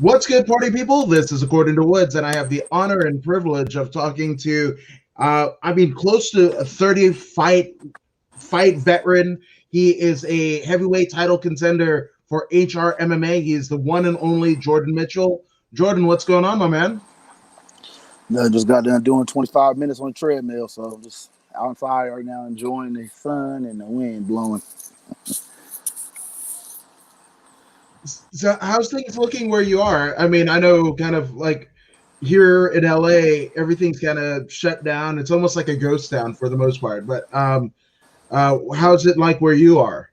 What's good, party people? This is According to Woods, and I have the honor and privilege of talking to, close to a 30 fight veteran. He is a heavyweight title contender for HRMMA. He is the one and only Jordan Mitchell. Jordan, what's going on, my man? No, just got done doing 25 minutes on the treadmill, so I'm just outside right now enjoying the sun and the wind blowing. So, how's things looking where you are? I mean, I know kind of like here in LA, everything's kind of shut down. It's almost like a ghost town for the most part. But how's it like where you are?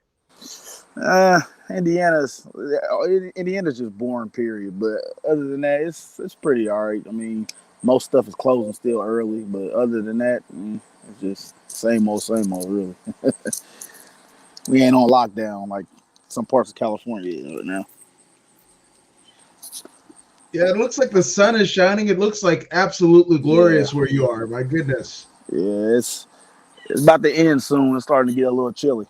Indiana's just boring, period. But other than that, it's pretty all right. I mean, most stuff is closing still early, but other than that, it's just same old, really. We ain't on lockdown like some parts of California is right now. Yeah, it looks like the sun is shining. It looks like absolutely glorious where you are. My goodness. Yeah, it's about to end soon. It's starting to get a little chilly.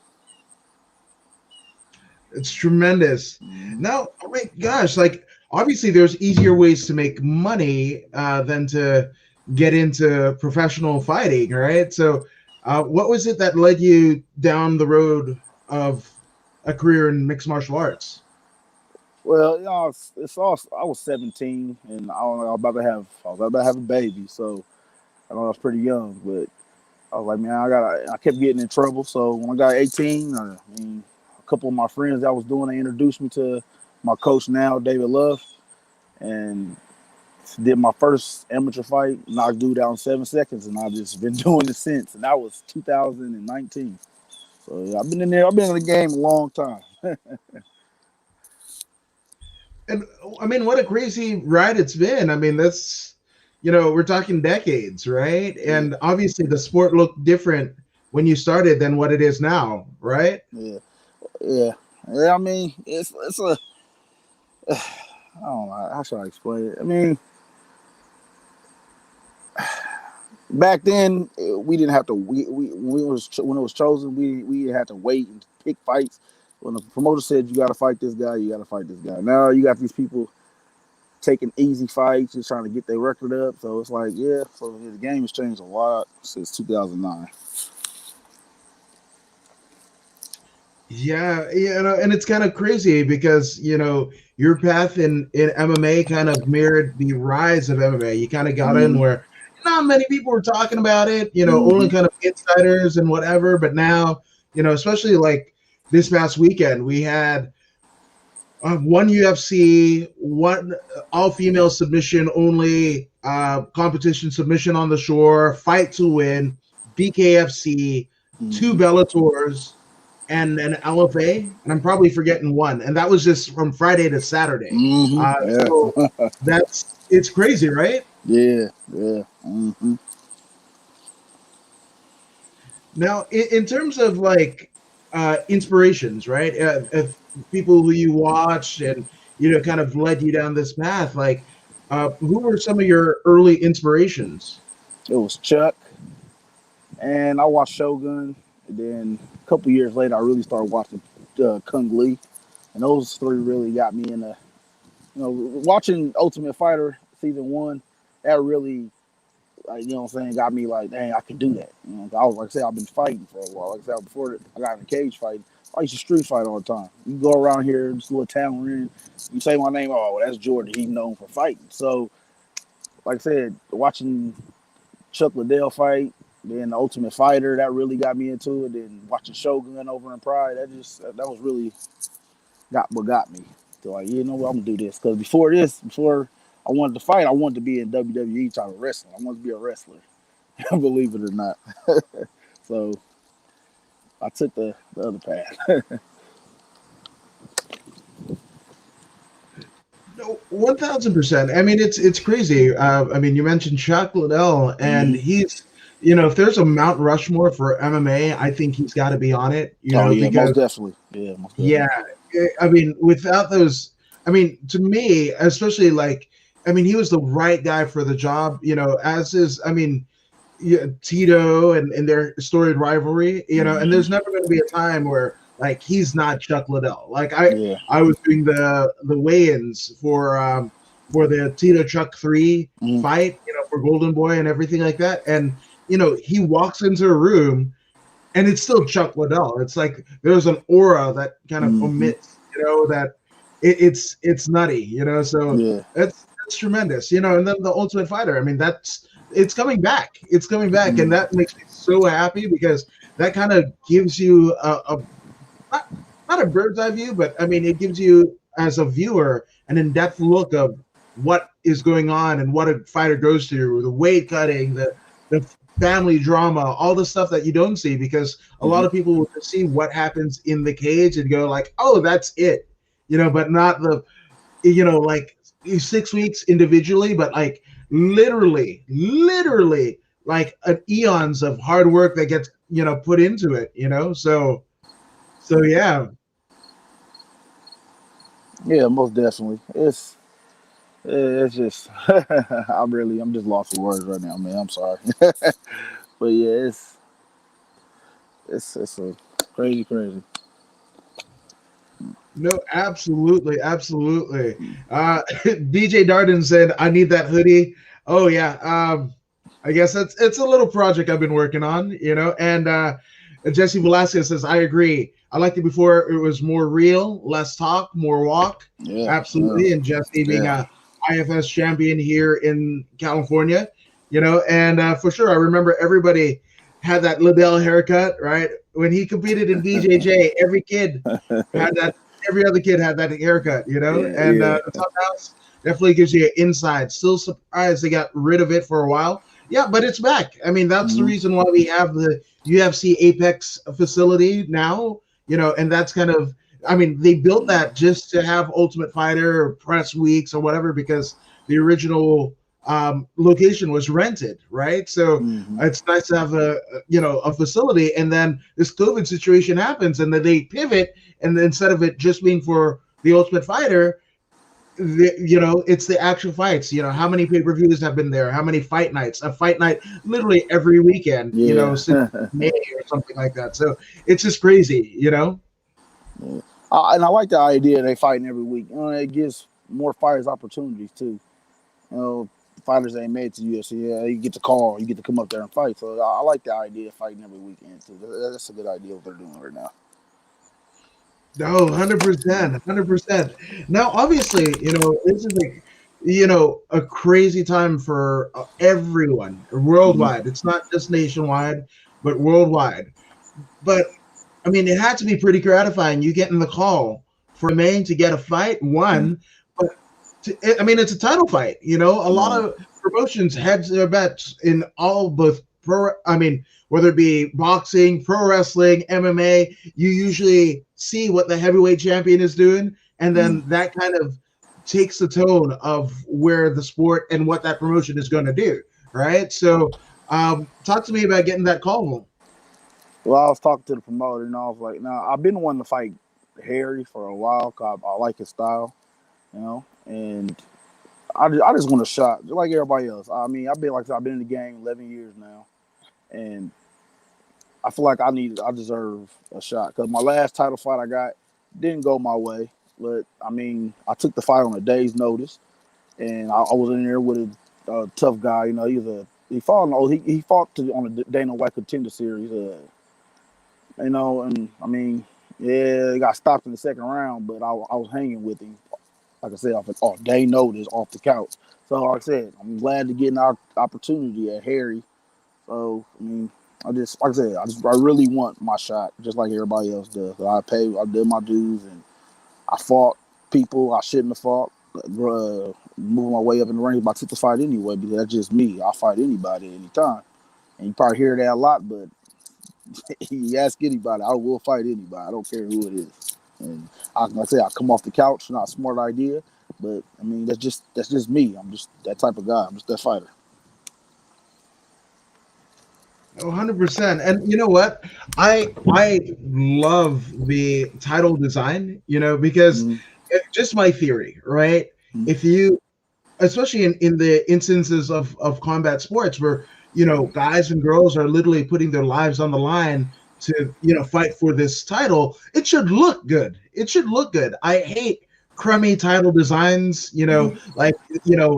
It's tremendous. Now, oh my gosh, like obviously there's easier ways to make money than to get into professional fighting, right? So what was it that led you down the road of a career in mixed martial arts? Well, I was 17 and I was about to have a baby, so I was pretty young, but I was like, man, I kept getting in trouble. So when I got 18, a couple of my friends I was doing, they introduced me to my coach now, David Love, and did my first amateur fight, knocked dude out in 7 seconds, and I've just been doing it since. And that was 2019. So yeah, I've been in the game a long time. And I mean, what a crazy ride it's been. I mean, that's, we're talking decades, right? And obviously the sport looked different when you started than what it is now, right? Yeah. I mean, it's a, I don't know, how should I explain it? I mean, back then we didn't have to, when it was chosen, we didn't have to wait and pick fights. When the promoter said you got to fight this guy, you got to fight this guy. Now you got these people taking easy fights, just trying to get their record up. So it's like, so the game has changed a lot since 2009. Yeah, and it's kind of crazy because, your path in MMA kind of mirrored the rise of MMA. You kind of got in where not many people were talking about it, only kind of insiders and whatever. But now, especially like this past weekend, we had one UFC, one all-female submission only competition submission on the shore, fight to win, BKFC, 2 Bellators, and an LFA, and I'm probably forgetting one. And that was just from Friday to Saturday. So it's crazy, right? Yeah. Now, in terms of like inspirations, right? If people who you watched and kind of led you down this path, like who were some of your early inspirations? It was Chuck, and I watched Shogun, and then a couple years later, I really started watching Kung Lee, and those 3 really got me in watching Ultimate Fighter season 1. That really, got me like, dang, I can do that. I was like I said, I've been fighting for a while. Like I said before, I got in a cage fight. I used to street fight all the time. You go around here, this little town we're in, you say my name, oh, well, that's Jordan. He's known for fighting. So, like I said, watching Chuck Liddell fight, then the Ultimate Fighter, that really got me into it. Then watching Shogun over in Pride, that was really what got me. So like, I'm gonna do this. Because before I wanted to fight, I wanted to be in WWE type of wrestling. I wanted to be a wrestler, believe it or not. So I took the other path. No, 1,000%. I mean, it's crazy. I mean, you mentioned Chuck Liddell, and he's, if there's a Mount Rushmore for MMA, I think he's got to be on it. Because, most definitely. Yeah, most definitely. Yeah. I mean, without those, I mean, to me, especially like, I mean, he was the right guy for the job. As is, I mean, Tito and their storied rivalry. And there's never going to be a time where like he's not Chuck Liddell. Like Yeah. I was doing the weigh-ins for the Tito Chuck 3 Mm-hmm. fight, for Golden Boy and everything like that. And he walks into a room and it's still Chuck Liddell. It's like there's an aura that kind of omits, that it's nutty, so Yeah. it's tremendous, and then the Ultimate Fighter, I mean, it's coming back. It's coming back, and that makes me so happy because that kind of gives you a not a bird's eye view, but I mean, it gives you as a viewer an in-depth look of what is going on and what a fighter goes through, the weight cutting, the family drama, all the stuff that you don't see, because a lot of people will just see what happens in the cage and go like, oh, that's it, but not the, like 6 weeks individually, but like literally like an eons of hard work that gets, put into it, so yeah. Yeah, most definitely. It's just I'm just lost for words right now, man. I'm sorry. But yeah, it's a crazy. No, absolutely. DJ Darden said, I need that hoodie. Oh yeah. I guess it's a little project I've been working on, and Jesse Velasquez says, I agree. I liked it before it was more real, less talk, more walk. Yeah. Absolutely. Yeah. And Jesse being a IFS champion here in California, and for sure, I remember everybody had that Liddell haircut, right? When he competed in BJJ, every other kid had that haircut, and the Tough House definitely gives you an insight. Still surprised they got rid of it for a while. Yeah, but it's back. I mean, that's the reason why we have the UFC Apex facility now, and that's kind of, I mean, they built that just to have Ultimate Fighter or press weeks or whatever, because the original location was rented, right? So it's nice to have a facility, and then this COVID situation happens, and then they pivot, and then instead of it just being for the Ultimate Fighter, it's the actual fights. How many pay-per-views have been there? How many fight nights? A fight night literally every weekend, since May or something like that. So it's just crazy, And I like the idea they fighting every week. It gives more fighters opportunities too. Fighters ain't made to UFC. Yeah, you get the call, you get to come up there and fight. So I like the idea of fighting every weekend too. That's a good idea what they're doing right now. No, 100%. Now, obviously, this is a crazy time for everyone worldwide. It's not just nationwide, but worldwide. But I mean, it had to be pretty gratifying. You getting the call for Maine to get a fight, but it's a title fight. A lot of promotions hedge their bets in both whether it be boxing, pro wrestling, MMA, you usually see what the heavyweight champion is doing, and then that kind of takes the tone of where the sport and what that promotion is going to do, right? So talk to me about getting that call. Well, I was talking to the promoter, and I was like, I've been wanting to fight Harry for a while because I like his style, and I just want a shot, just like everybody else. I mean, I've been in the game 11 years now, and I feel like I deserve a shot because my last title fight I got didn't go my way. But I mean, I took the fight on a day's notice, and I was in there with a tough guy. He fought on the Dana White Contender Series. And I mean, he got stopped in the second round, but I was hanging with him. Like I said, off day notice, off the couch. So like I said, I'm glad to get an opportunity at Harry. So I mean, I really want my shot, just like everybody else does. I did my dues, and I fought people I shouldn't have fought. Moving my way up in the ranks, but I took the fight anyway because that's just me. I'll fight anybody anytime, and you probably hear that a lot. But you ask anybody, I will fight anybody. I don't care who it is. And I come off the couch, not a smart idea, but I mean that's just me. I'm just that type of guy. I'm just that fighter. 100%. And you know what? I love the title design, because just my theory, right? If you, especially in the instances of combat sports where, guys and girls are literally putting their lives on the line to fight for this title, it should look good. It should look good. I hate crummy title designs, like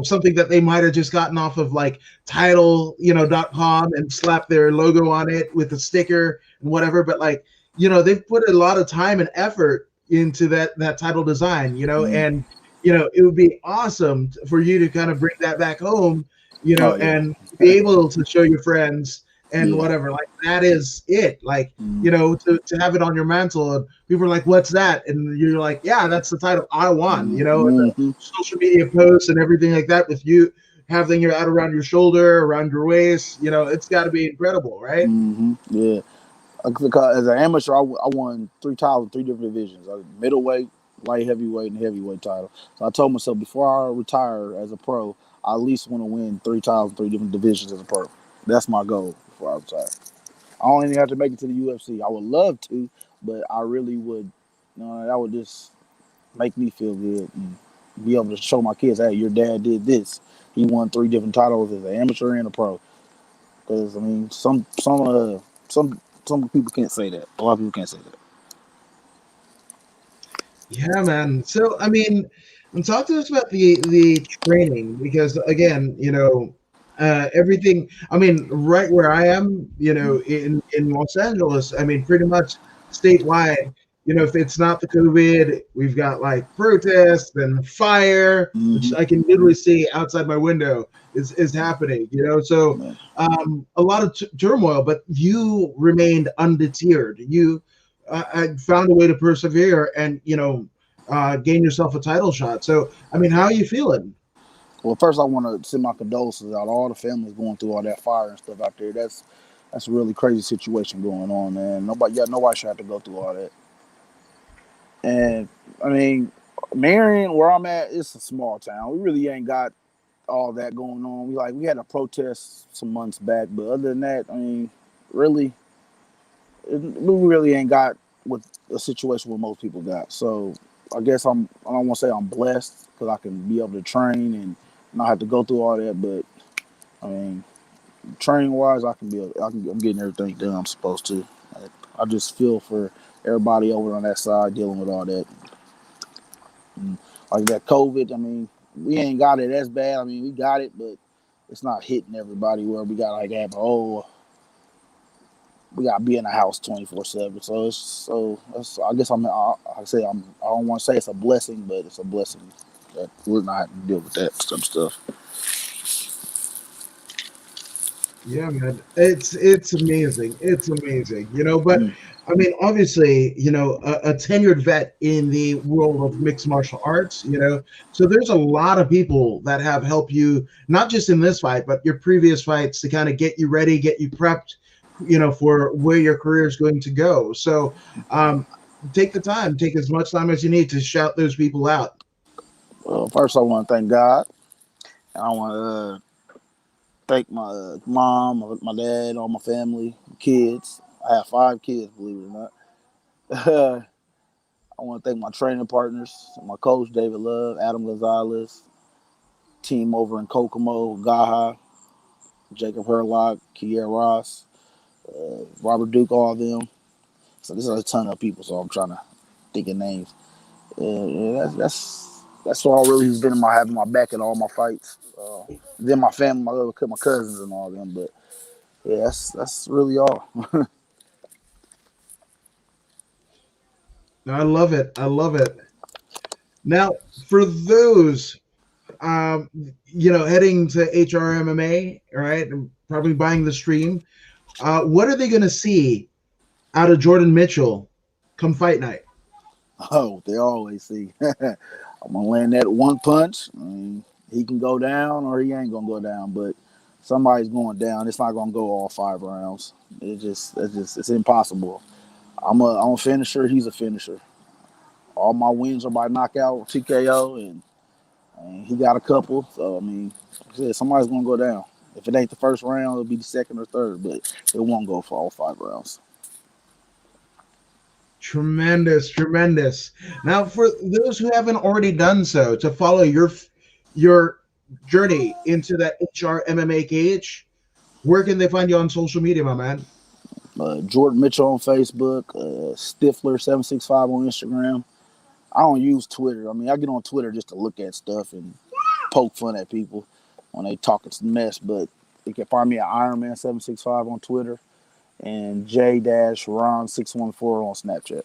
something that they might have just gotten off of like title.com and slapped their logo on it with a sticker and whatever. But like, they've put a lot of time and effort into that title design, and it would be awesome for you to kind of bring that back home, Oh yeah. and be able to show your friends and Yeah. whatever. Like that is it. Like, to have it on your mantle and people are like, what's that? And you're like, yeah, that's the title I won, and the social media posts and everything like that with you having it out around your shoulder, around your waist, it's got to be incredible, right? Yeah. As an amateur, I won 3 titles in 3 different divisions: middleweight, light heavyweight, and heavyweight title. So I told myself before I retire as a pro, I at least want to win 3 titles in 3 different divisions as a pro. That's my goal before I retire. I don't even have to make it to the UFC. I would love to, but I really would. That would just make me feel good and be able to show my kids, hey, your dad did this. He won 3 different titles as an amateur and a pro. Because I mean, some people can't say that. A lot of people can't say that. Yeah, man. So, I mean, and talk to us about the training, because again, everything. I mean, right where I am, in Los Angeles, I mean, pretty much statewide. If it's not the COVID, we've got like protests and fire, which I can literally see outside my window is happening. So a lot of turmoil, but you remained undeterred. You found a way to persevere and gain yourself a title shot. So I mean, how are you feeling? Well, first I want to send my condolences out. All the families going through all that fire and stuff out there. That's a really crazy situation going on, man. Nobody should have to go through all that. And I mean, Marion, where I'm at, it's a small town. We really ain't got all that going on. We had a protest some months back, but other than that, I mean, really, we really ain't got what a situation where most people got. So I guess I don't want to say I'm blessed because I can be able to train and not have to go through all that. But I mean, training wise, I'm getting everything done I'm supposed to. I just feel for everybody over on that side dealing with all that. And like that COVID, I mean, we ain't got it as bad. I mean, we got it, but it's not hitting everybody where we got we got to be in the house 24/7. I guess I don't want to say it's a blessing, but it's a blessing that we're not having to deal with that some stuff. Yeah, man, it's amazing. It's amazing, But I mean, obviously, a tenured vet in the world of mixed martial arts, So there's a lot of people that have helped you, not just in this fight, but your previous fights, to kind of get you ready, get you prepped, for where your career is going to go. So, take as much time as you need to shout those people out. Well, first I want to thank God, and I want to thank my mom, my dad, all my family, kids. I have 5 kids, believe it or not. I want to thank my training partners, my coach, David Love, Adam Gonzalez, team over in Kokomo, Gaha, Jacob Herlock, Kier Ross, Robert Duke, all of them. So there's a ton of people, so I'm trying to think of names. That's all really has been having my back in all my fights. Then my family, my cousins and all of them, but yeah, that's really all. I love it. I love it. Now, for those, heading to HRMMA, right, and probably buying the stream, what are they going to see out of Jordan Mitchell come fight night? Oh, they always see. I'm gonna land that one punch. I mean, he can go down or he ain't gonna go down, but somebody's going down. It's not gonna go all 5 rounds. It's impossible. I'm a finisher. He's a finisher. All my wins are by knockout, TKO, and he got a couple. So I mean, somebody's gonna go down. If it ain't the first round, it'll be the second or third, but it won't go for all 5 rounds. Tremendous, tremendous. Now, for those who haven't already done so, to follow your journey into that HRMMA cage, where can they find you on social media, my man? Jordan Mitchell on Facebook, Stifler765 on Instagram. I don't use Twitter. I mean, I get on Twitter just to look at stuff and poke fun at people when they talking some mess. But you can find me at HRMMA765 on Twitter and J-Ron614 on Snapchat.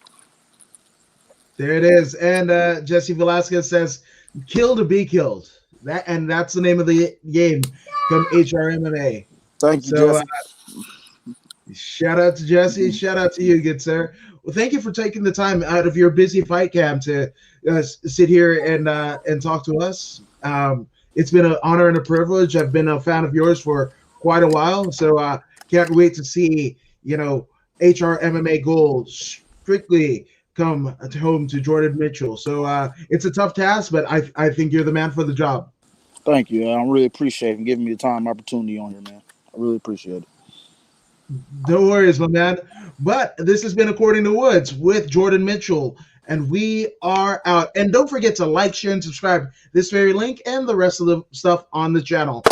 There it is. And Jesse Velasquez says, "Kill to be killed." That's the name of the game from HRMMA. Thank you, So, Jesse. Shout out to Jesse. Shout out to you, good sir. Well, thank you for taking the time out of your busy fight camp to sit here and talk to us. It's been an honor and a privilege. I've been a fan of yours for quite a while, so can't wait to see HRMMA Gold strictly come home to Jordan Mitchell. So it's a tough task, but I think you're the man for the job. Thank you. I really appreciate you giving me the time and opportunity on here, man. I really appreciate it. No worries, my man. But this has been According to Woods with Jordan Mitchell, and we are out. And don't forget to like, share, and subscribe this very link and the rest of the stuff on the channel.